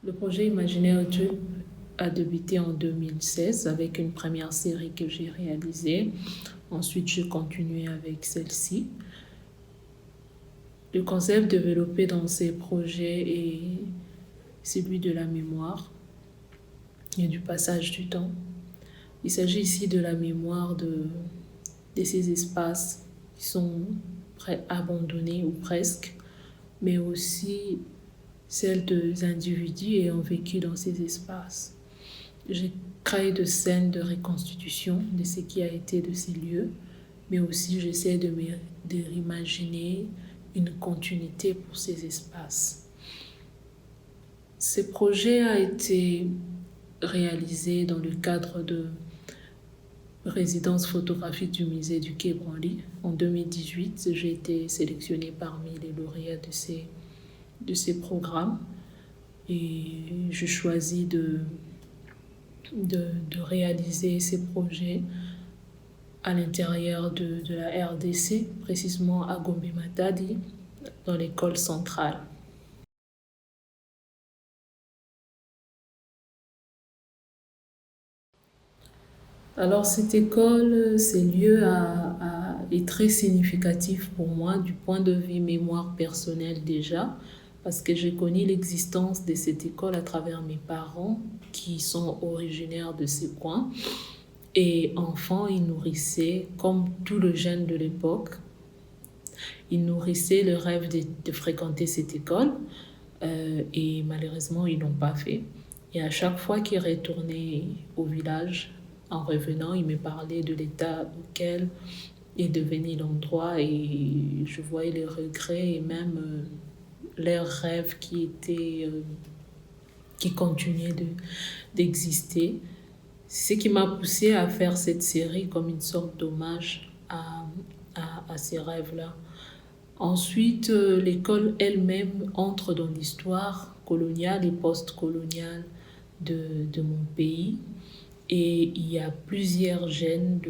Le projet Imaginaire Tube a débuté en 2016 avec une première série que j'ai réalisée. Ensuite, je continué avec celle-ci. Le concept développé dans ces projets est celui de la mémoire et du passage du temps. Il s'agit ici de la mémoire de ces espaces qui sont abandonnés ou presque, mais aussi celle des individus ayant vécu dans ces espaces. J'ai créé de scènes de reconstitution de ce qui a été de ces lieux, mais aussi j'essaie de réimaginer une continuité pour ces espaces. Ce projet a été réalisé dans le cadre de résidence photographique du musée du Quai Branly. En 2018, j'ai été sélectionnée parmi les lauréats de ces programmes et je choisis de réaliser ces projets à l'intérieur de la RDC, précisément à Gombe-Matadi, dans l'école centrale. Alors cette école, ce lieu est très significatif pour moi du point de vue mémoire personnelle déjà, parce que j'ai connu l'existence de cette école à travers mes parents qui sont originaires de ce coin. Et enfant, ils nourrissaient, comme tout le jeune de l'époque, ils nourrissaient le rêve de fréquenter cette école et malheureusement, ils n'ont pas fait. Et à chaque fois qu'ils retournaient au village, en revenant, ils me parlaient de l'état auquel est devenu l'endroit et je voyais les regrets et même leurs rêves qui continuaient d'exister. C'est ce qui m'a poussé à faire cette série comme une sorte d'hommage à ces rêves-là. Ensuite, l'école elle-même entre dans l'histoire coloniale et post-coloniale de mon pays. Et il y a plusieurs jeunes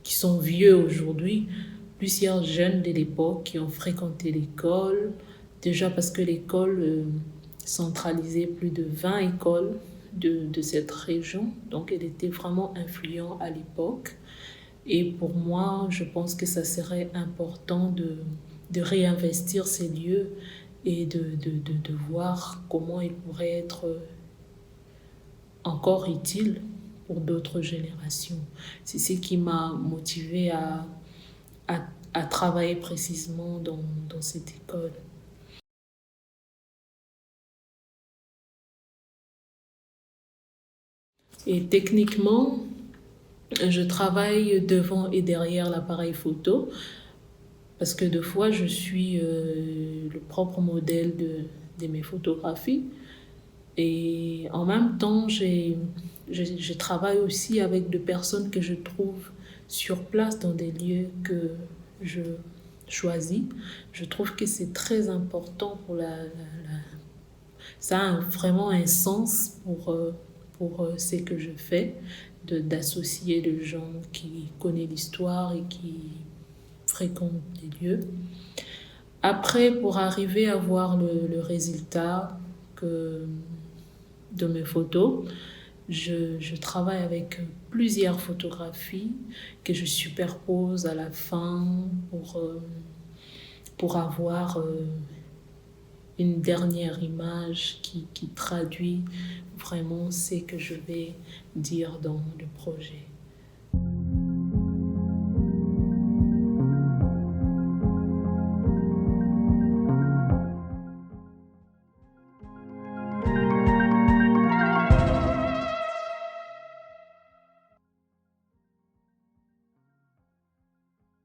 qui sont vieux aujourd'hui, plusieurs jeunes de l'époque qui ont fréquenté l'école, déjà parce que l'école centralisait plus de 20 écoles de cette région, donc elle était vraiment influente à l'époque. Et pour moi, je pense que ça serait important de réinvestir ces lieux et de voir comment ils pourraient être encore utiles pour d'autres générations. C'est ce qui m'a motivée à travailler précisément dans cette école. Et techniquement, je travaille devant et derrière l'appareil photo parce que des fois, je suis le propre modèle de mes photographies. Et en même temps, je travaille aussi avec des personnes que je trouve sur place dans des lieux que je choisis. Je trouve que c'est très important pour ça a vraiment un sens pour ce que je fais, d'associer les gens qui connaissent l'histoire et qui fréquentent les lieux. Après, pour arriver à voir le résultat de mes photos, je travaille avec plusieurs photographies que je superpose à la fin pour avoir une dernière image qui traduit vraiment ce que je vais dire dans le projet.